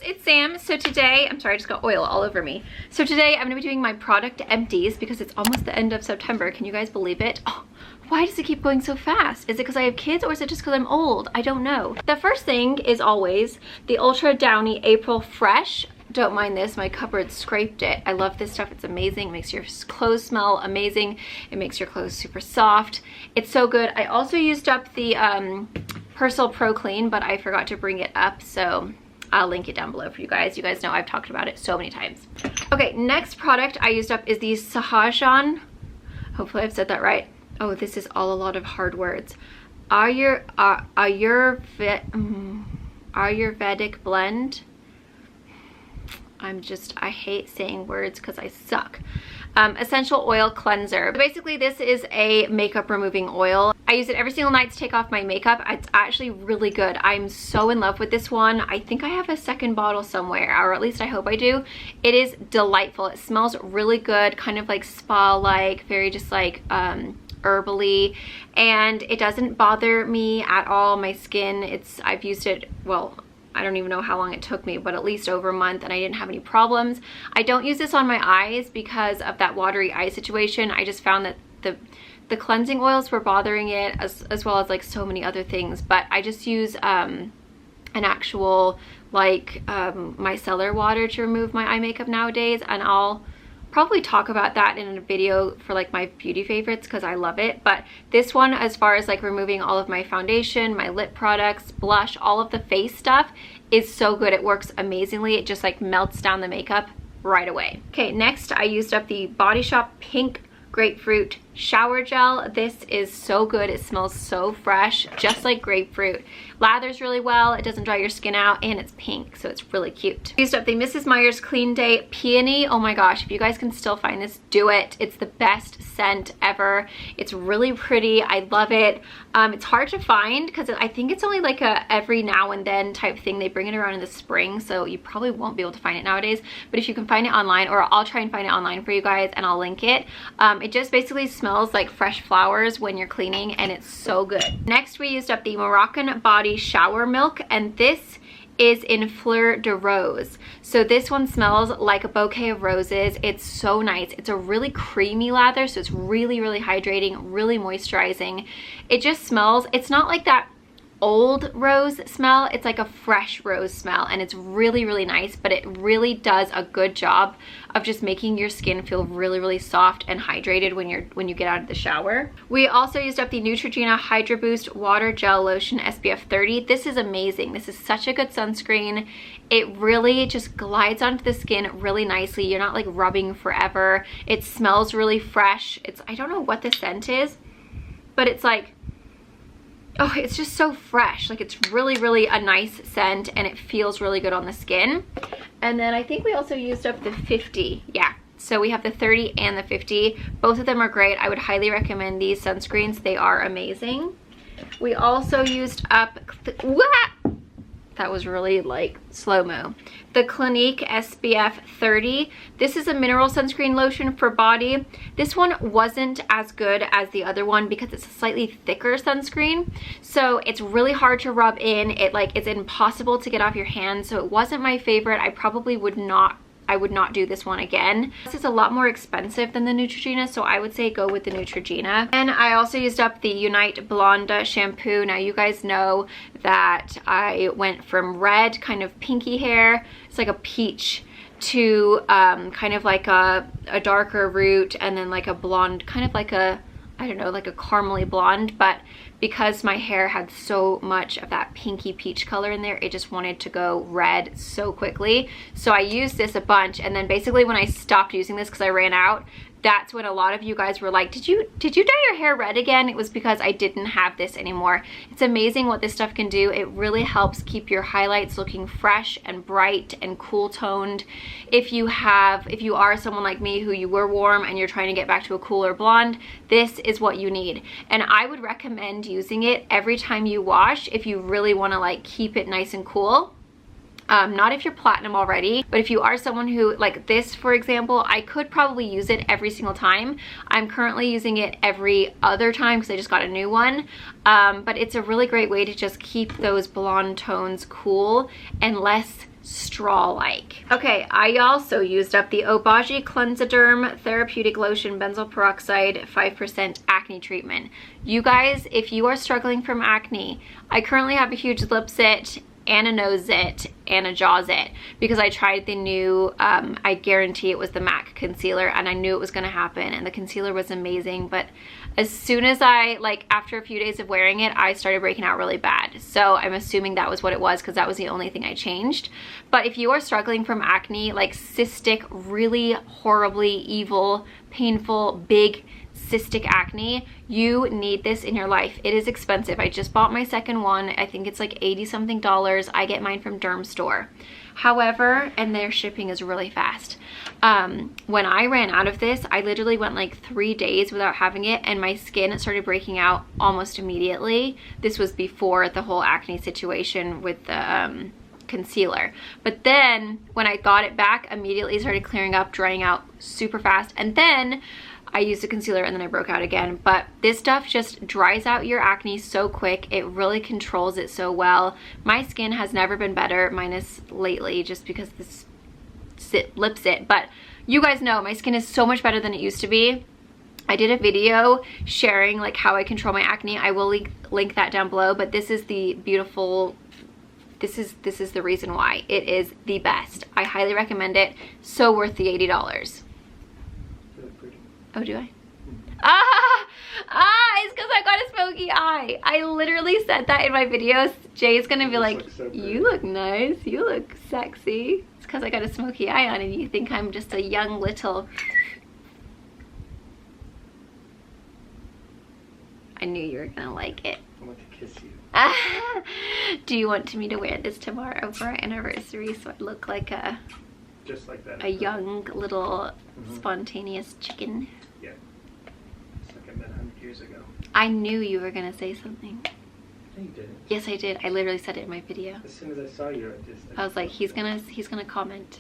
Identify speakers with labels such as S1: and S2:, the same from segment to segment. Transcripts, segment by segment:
S1: it's Sam. So today, I'm sorry, I just got oil all over me. So today I'm gonna be doing my product empties because it's almost the end of September. Can you guys believe it? Oh, why does it keep going so fast? Is it because I have kids or is it just because I'm old? I don't know. The first thing is always the Ultra Downy April Fresh. Don't mind this, my cupboard scraped it. I love this stuff, it's amazing. It makes your clothes smell amazing. It makes your clothes super soft. It's so good. I also used up the Persil Pro Clean, but I forgot to bring it up, so I'll link it down below for you guys. You guys know I've talked about it so many times. Okay, next product I used up is the Sahajan. Hopefully I've said that right. Oh, this is all a lot of hard words. Ayurvedic blend. I hate saying words because I suck. Essential oil cleanser. Basically, this is a makeup removing oil. I use it every single night to take off my makeup. It's actually really good. I'm so in love with this one. I think I have a second bottle somewhere, or at least I hope I do. It is delightful. It smells really good, kind of like spa-like, very just like herbally, and it doesn't bother me at all. My skin, I've used it, well, I don't even know how long it took me, but at least over a month, and I didn't have any problems. I don't use this on my eyes because of that watery eye situation. I just found that the cleansing oils were bothering it, as well as like so many other things. But I just use an actual like micellar water to remove my eye makeup nowadays, and I'll probably talk about that in a video for like my beauty favorites because I love it. But this one, as far as like removing all of my foundation, my lip products, blush, all of the face stuff, is so good. It works amazingly. It just like melts down the makeup right away. Okay, next I used up the Body Shop Pink Grapefruit Shower Gel. This is so good. It smells so fresh, just like grapefruit. Lathers really well, it doesn't dry your skin out, and it's pink, so it's really cute. Used up the Mrs. Meyer's Clean Day Peony. Oh my gosh, if you guys can still find this, do it. It's the best scent ever. It's really pretty. I love it. It's hard to find because I think it's only like a every now and then type thing. They bring it around in the spring, so you probably won't be able to find it nowadays. But if you can find it online, or I'll try and find it online for you guys and I'll link it. It just basically smells like fresh flowers when you're cleaning, and it's so good. Next, we used up the Moroccan Body Shower Milk, and this is in Fleur de Rose. So this one smells like a bouquet of roses. It's so nice. It's a really creamy lather, so it's really, really hydrating, really moisturizing. It just smells, it's not like that old rose smell, it's like a fresh rose smell, and it's really, really nice. But it really does a good job of just making your skin feel really, really soft and hydrated when you get out of the shower. We also used up the Neutrogena Hydra Boost Water Gel Lotion SPF 30. This is amazing. This is such a good sunscreen. It really just glides onto the skin really nicely. You're not like rubbing forever. It smells really fresh. I don't know what the scent is, but it's like, oh, it's just so fresh. Like, it's really, really a nice scent, and it feels really good on the skin. And then I think we also used up the 50. Yeah, so we have the 30 and the 50. Both of them are great. I would highly recommend these sunscreens. They are amazing. We also used up that was really like slow-mo. The Clinique SPF 30. This is a mineral sunscreen lotion for body. This one wasn't as good as the other one because it's a slightly thicker sunscreen. So it's really hard to rub in. It's impossible to get off your hands. So it wasn't my favorite. I would not do this one again. This is a lot more expensive than the Neutrogena, so I would say go with the Neutrogena. And I also used up the Unite Blonde shampoo. Now you guys know that I went from red, kind of pinky hair, it's like a peach, to kind of like a darker root, and then like a blonde, kind of like a, I don't know, like a caramely blonde. But because my hair had so much of that pinky peach color in there, it just wanted to go red so quickly. So I used this a bunch, and then basically when I stopped using this because I ran out, that's when a lot of you guys were like, did you dye your hair red again? It was because I didn't have this anymore. It's amazing what this stuff can do. It really helps keep your highlights looking fresh and bright and cool toned. If you are someone like me who you were warm and you're trying to get back to a cooler blonde, this is what you need. And I would recommend using it every time you wash if you really want to like keep it nice and cool. Not if you're platinum already, but if you are someone who, like this for example, I could probably use it every single time. I'm currently using it every other time because I just got a new one. But it's a really great way to just keep those blonde tones cool and less straw-like. Okay, I also used up the Obagi Cleansiderm Therapeutic Lotion Benzoyl Peroxide 5% Acne Treatment. You guys, if you are struggling from acne, I currently have a huge lip zit and a nose zit and a jaw zit because I tried the new, I guarantee it was the MAC concealer, and I knew it was gonna happen, and the concealer was amazing, but as soon as after a few days of wearing it, I started breaking out really bad. So I'm assuming that was what it was because that was the only thing I changed. But if you are struggling from acne, like cystic, really horribly evil, painful, big cystic acne, you need this in your life. It is expensive. I just bought my second one. I think it's like 80 something dollars. I get mine from Derm Store. However, and their shipping is really fast. When I ran out of this, I literally went like 3 days without having it, and my skin started breaking out almost immediately. This was before the whole acne situation with the concealer. But then when I got it back, immediately started clearing up, drying out super fast. And then I used a concealer and then I broke out again. But this stuff just dries out your acne so quick. It really controls it so well. My skin has never been better, minus lately, just because this lip zit. But you guys know my skin is so much better than it used to be. I did a video sharing like how I control my acne. I will link that down below. But this is the beautiful, this is the reason why. It is the best. I highly recommend it. So worth the $80. Oh, do I? It's because I got a smoky eye. I literally said that in my videos. Jay's gonna be like, so you look nice, you look sexy. It's because I got a smoky eye on and you think I'm just a young little... I knew you were gonna like it.
S2: I want to kiss you.
S1: Do you want me to wear this tomorrow for our anniversary so I look like a...
S2: Just like that.
S1: A young little spontaneous chicken.
S2: Yeah. It's like I met 100 years ago.
S1: I knew you were gonna say something.
S2: No, you didn't.
S1: Yes, I did. I literally said it in my video.
S2: As soon as I saw you,
S1: I was like, he's gonna comment.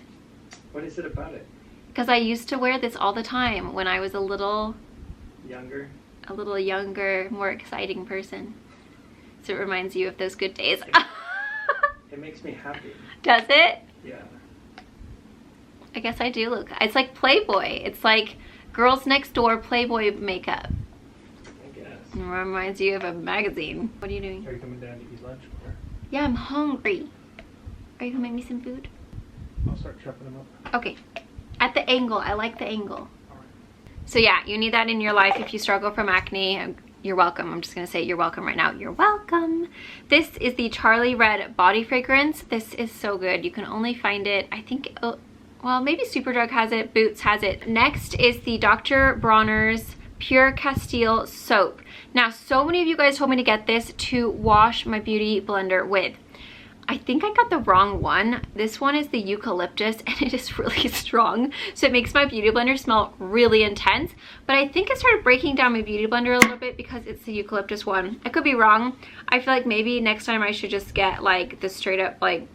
S2: What is it about it?
S1: Because I used to wear this all the time when I was a little
S2: younger,
S1: more exciting person. So it reminds you of those good days.
S2: It makes me happy.
S1: Does it?
S2: Yeah.
S1: I guess I do look. It's like Playboy. It's like Girls Next Door Playboy makeup.
S2: I guess.
S1: It reminds you of a magazine. What are you doing?
S2: Are you coming down to eat lunch? Or?
S1: Yeah, I'm hungry. Are you gonna make me some food?
S2: I'll start chopping them up.
S1: Okay. At the angle. I like the angle.
S2: All right.
S1: So yeah, you need that in your life if you struggle from acne. You're welcome. I'm just gonna say you're welcome right now. You're welcome. This is the Charlie Red body fragrance. This is so good. You can only find it, I think, well, maybe Superdrug has it, Boots has it. Next is the Dr. Bronner's Pure Castile soap. Now, so many of you guys told me to get this to wash my beauty blender with. I think I got the wrong one. This one is the eucalyptus and it is really strong. So it makes my beauty blender smell really intense. But I think I started breaking down my beauty blender a little bit because it's the eucalyptus one. I could be wrong. I feel like maybe next time I should just get like the straight up like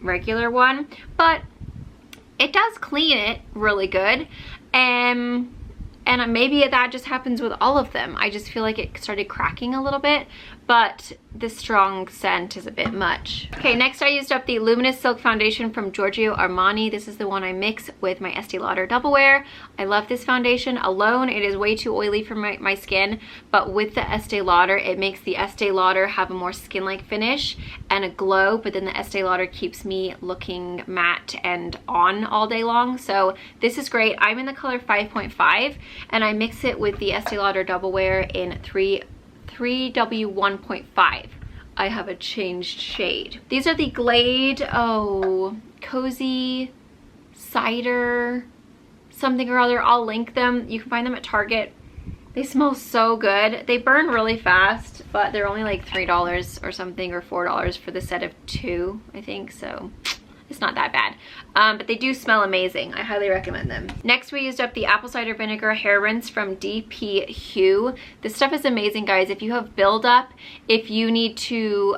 S1: regular one. But it does clean it really good. And maybe that just happens with all of them. I just feel like it started cracking a little bit, but the strong scent is a bit much. Okay, next I used up the Luminous Silk Foundation from Giorgio Armani. This is the one I mix with my Estee Lauder Double Wear. I love this foundation. Alone, it is way too oily for my skin, but with the Estee Lauder, it makes the Estee Lauder have a more skin-like finish and a glow, but then the Estee Lauder keeps me looking matte and on all day long. So this is great. I'm in the color 5.5, and I mix it with the Estee Lauder Double Wear in 3W1.5. I have a changed shade. These are the Glade, Cozy Cider something or other. I'll link them. You can find them at Target. They smell so good. They burn really fast, but they're only like $3 or something, or $4 for the set of 2, I think. So it's not that bad. But they do smell amazing. I highly recommend them. Next, we used up the apple cider vinegar hair rinse from DP Hue. This stuff is amazing, guys. If you have buildup, if you need to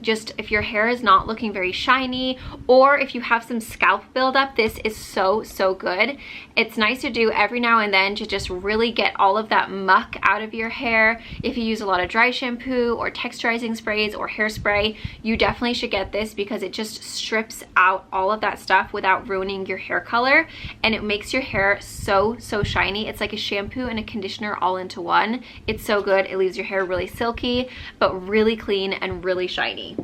S1: just if your hair is not looking very shiny, or if you have some scalp buildup, this is so good. It's nice to do every now and then to just really get all of that muck out of your hair. If you use a lot of dry shampoo or texturizing sprays or hairspray, you definitely should get this because it just strips out all of that stuff without ruining your hair color, and it makes your hair so shiny. It's like a shampoo and a conditioner all into one. It's so good. It leaves your hair really silky but really clean and really shiny.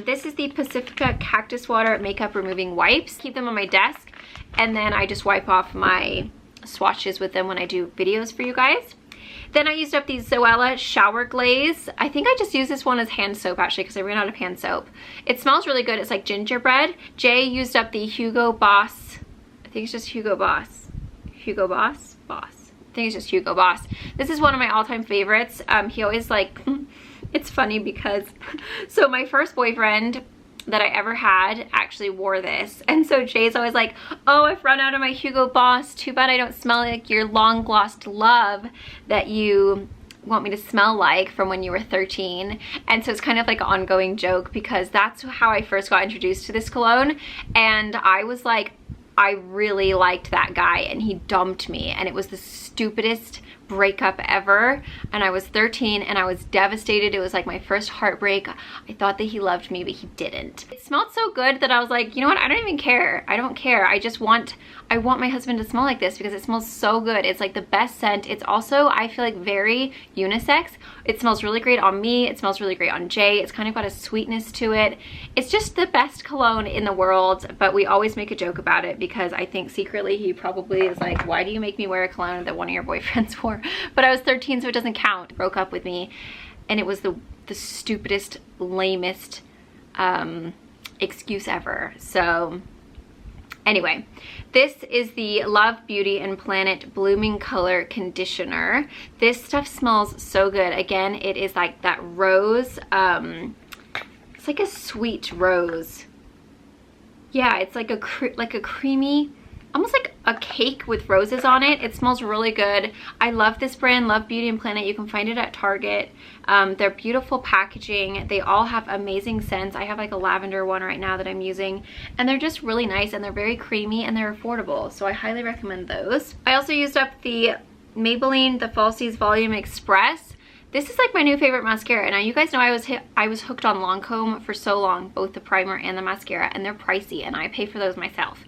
S1: This is the Pacifica Cactus Water Makeup Removing Wipes. Keep them on my desk, and then I just wipe off my swatches with them when I do videos for you guys. Then I used up the Zoella Shower Glaze. I think I just used this one as hand soap actually because I ran out of hand soap. It smells really good. It's like gingerbread. Jay used up the Hugo Boss. I think it's just Hugo Boss. Hugo Boss? Boss. I think it's just Hugo Boss. This is one of my all-time favorites. He always like, it's funny because, so my first boyfriend that I ever had actually wore this, and so Jay's always like, oh, I've run out of my Hugo Boss, too bad I don't smell like your long glossed love that you want me to smell like from when you were 13. And so it's kind of like an ongoing joke because that's how I first got introduced to this cologne, and I was like, I really liked that guy and he dumped me, and it was the stupidest breakup ever, and I was 13 and I was devastated. It was like my first heartbreak. I thought that he loved me, but he didn't. It smelled so good that I was like, you know what, I don't even care. I don't care. I want my husband to smell like this because it smells so good. It's like the best scent. It's also, I feel like, very unisex. It smells really great on me. It smells really great on Jay. It's kind of got a sweetness to it. It's just the best cologne in the world, but we always make a joke about it because I think secretly he probably is like, why do you make me wear a cologne that one of your boyfriends wore? But I was 13, so it doesn't count. Broke up with me, and it was the stupidest, lamest excuse ever. So anyway, this is the Love Beauty and Planet Blooming Color Conditioner. This stuff smells so good. Again, it is like that rose, it's like a sweet rose. Yeah, it's like a creamy, almost like a cake with roses on it. It smells really good. I love this brand, Love Beauty and Planet. You can find it at Target. They're beautiful packaging. They all have amazing scents. I have like a lavender one right now that I'm using, and they're just really nice, and they're very creamy, and they're affordable. So I highly recommend those. I also used up the Maybelline The Falsies Volume Express. This is like my new favorite mascara. Now you guys know I was hooked on Lancome for so long, both the primer and the mascara, and they're pricey and I pay for those myself.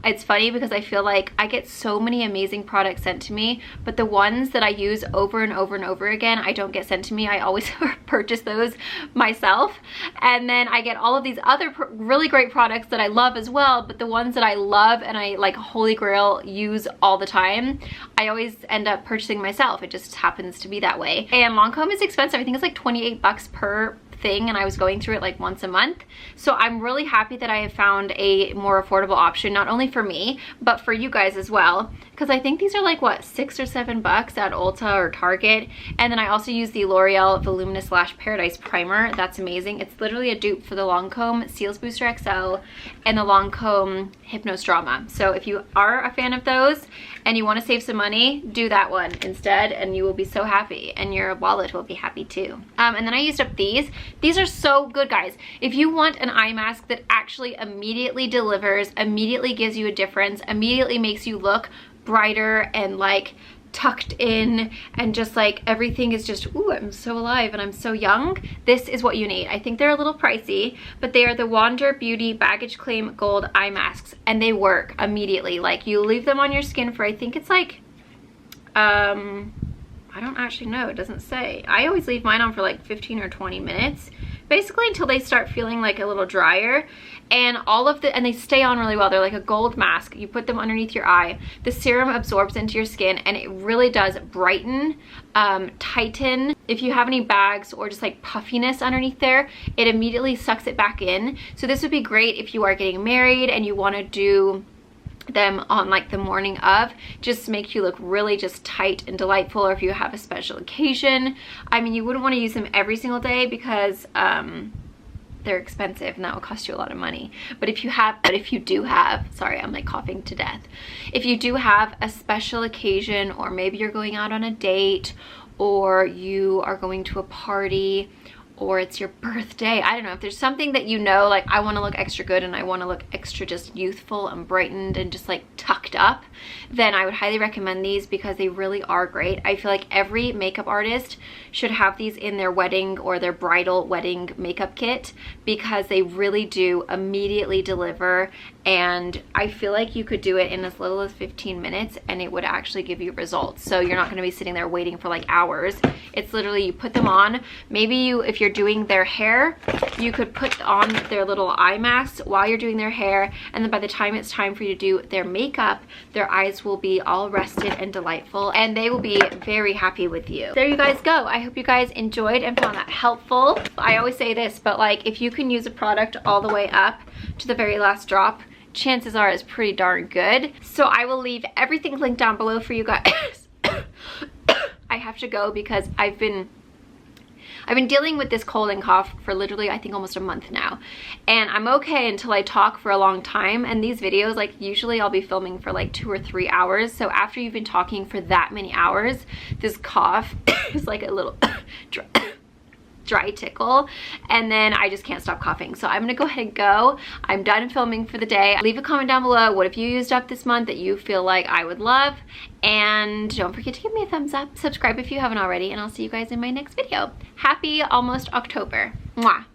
S1: It's funny because I feel like I get so many amazing products sent to me, but the ones that I use over and over and over again, I don't get sent to me. I always purchase those myself. And then I get all of these other really great products that I love as well, but the ones that I love and I like holy grail use all the time, I always end up purchasing myself. It just happens to be that way. And Lancome is expensive. I think it's like 28 bucks per thing, and I was going through it like once a month. So I'm really happy that I have found a more affordable option, not only for me, but for you guys as well. Because I think these are like, what, 6 or 7 bucks at Ulta or Target. And then I also use the L'Oreal Voluminous Lash Paradise Primer. That's amazing. It's literally a dupe for the Lancome Seals Booster XL and the Lancome Hypnose Drama. So if you are a fan of those and you want to save some money, do that one instead, and you will be so happy, and your wallet will be happy too. And then I used up these. These are so good, guys. If you want an eye mask that actually immediately delivers, immediately gives you a difference, immediately makes you look brighter and like tucked in, and just like everything is just, ooh, I'm so alive and I'm so young, this is what you need. I think they're a little pricey, but they are the Wander Beauty Baggage Claim Gold Eye Masks, and they work immediately. Like, you leave them on your skin for, I think it's like, I don't actually know, it doesn't say. I always leave mine on for like 15 or 20 minutes, basically until they start feeling like a little drier. And and they stay on really well. They're like a gold mask. You put them underneath your eye. The serum absorbs into your skin, and it really does brighten, tighten. If you have any bags or just like puffiness underneath there, it immediately sucks it back in. So this would be great if you are getting married and you want to do them on like the morning of, just make you look really just tight and delightful. Or if you have a special occasion, I mean, you wouldn't want to use them every single day because they're expensive and that will cost you a lot of money. But if you do have, sorry, I'm like coughing to death. If you do have a special occasion, or maybe you're going out on a date, or you are going to a party, or it's your birthday. I don't know, if there's something that you know, like I want to look extra good and I want to look extra just youthful and brightened and just like tucked up, then I would highly recommend these because they really are great. I feel like every makeup artist should have these in their wedding or their bridal wedding makeup kit because they really do immediately deliver, and I feel like you could do it in as little as 15 minutes and it would actually give you results. So you're not going to be sitting there waiting for like hours. It's literally, you put them on. Maybe you, if you're doing their hair, you could put on their little eye masks while you're doing their hair, and then by the time it's time for you to do their makeup, their eyes will be all rested and delightful and they will be very happy with you. There you guys go. I hope you guys enjoyed and found that helpful. I always say this, but like if you can use a product all the way up to the very last drop, chances are it's pretty darn good. So I will leave everything linked down below for you guys. I have to go because I've been dealing with this cold and cough for literally I think almost a month now, and I'm okay until I talk for a long time. And these videos, like usually I'll be filming for like 2 or 3 hours, so after you've been talking for that many hours, this cough is like a little dry tickle, and then I just can't stop coughing. So I'm gonna go ahead and go. I'm done filming for the day. Leave a comment down below, what have you used up this month that you feel like I would love, and don't forget to give me a thumbs up, subscribe if you haven't already, and I'll see you guys in my next video. Happy almost October. Mwah.